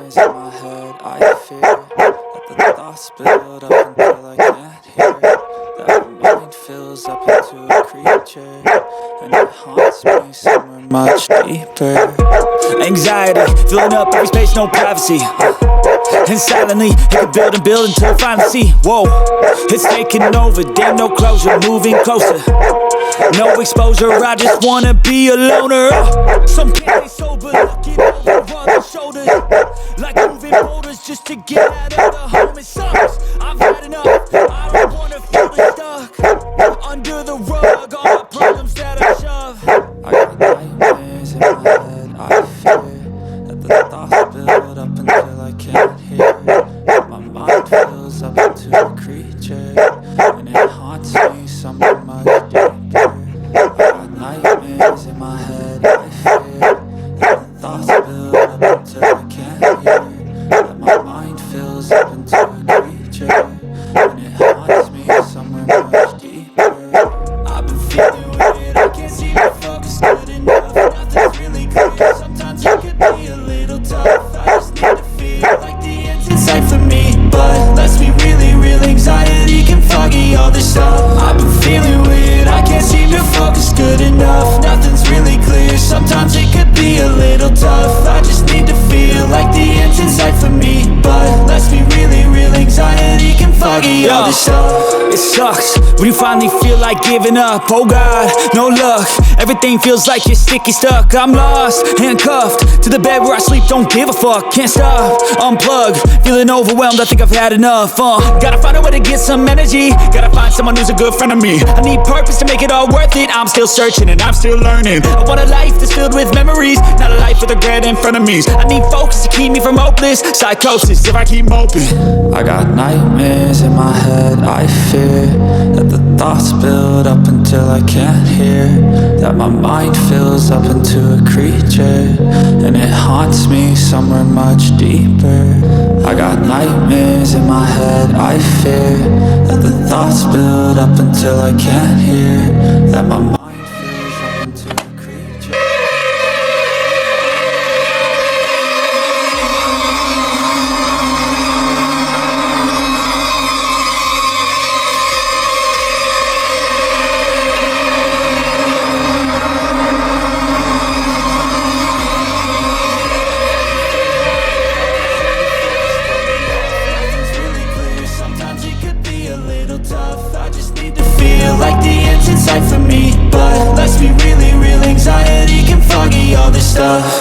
nightmares in my head, I fear that the thoughts build up until I can't hear. That my mind fills up into a creature, and it haunts me somewhere much deeper. Anxiety, filling up every space, no privacy. And silently, it can build and build until I finally see. Whoa, it's taking over, damn no closure, moving closer. No exposure, I just wanna be a loner. Some can't be sober, looking over other shoulders, like moving boulders just to get out of the home. It sucks, I've had enough, I don't wanna feel stuck under the rug, all the problems that I shove. I got nightmares in my head, I fear that the thoughts build up until I can't hear. That my mind fills up into a creature, and it haunts me somewhere much deeper. I got nightmares in my head, I fear that the thoughts build up until I can't hear. That my mind fills up into a creature, and it haunts me somewhere much deeper. I've been feeling weird, I can't seem to focus good enough. Nothing's really clear, sometimes it could be a little tough. I just need to feel like the end's in sight for me, but let's be really real, anxiety can foggy all this stuff. I've been feeling weird, I can't seem to focus good enough. Nothing's really clear, sometimes it could be a little tough. I just need to feel like the end's in sight for me, but let's be really real, anxiety can foggy all this stuff. It sucks when you finally feel like giving up. Oh God, no luck, everything feels like you're sticky stuck. I'm lost, handcuffed to the bed where I sleep, don't give a fuck. Can't stop, unplug, feeling overwhelmed, I think I've had enough. Gotta find a way to get some energy, gotta find someone who's a good friend of me. I need purpose to make it all worth it, I'm still searching and I'm still learning. I want a life that's filled with memories, not a life with regret and frenemies. I need focus to keep me from hopeless psychosis if I keep moping. I got nightmares in my head, I fear that the thoughts build up until I can't hear. That my mind fills up into a creature, and it haunts me somewhere much deeper. I got nightmares in my head, I fear that the thoughts build up until I can't hear. That my mind fills up into a creature. Like the end's in sight for me, but let's be really real, anxiety can foggy all this stuff.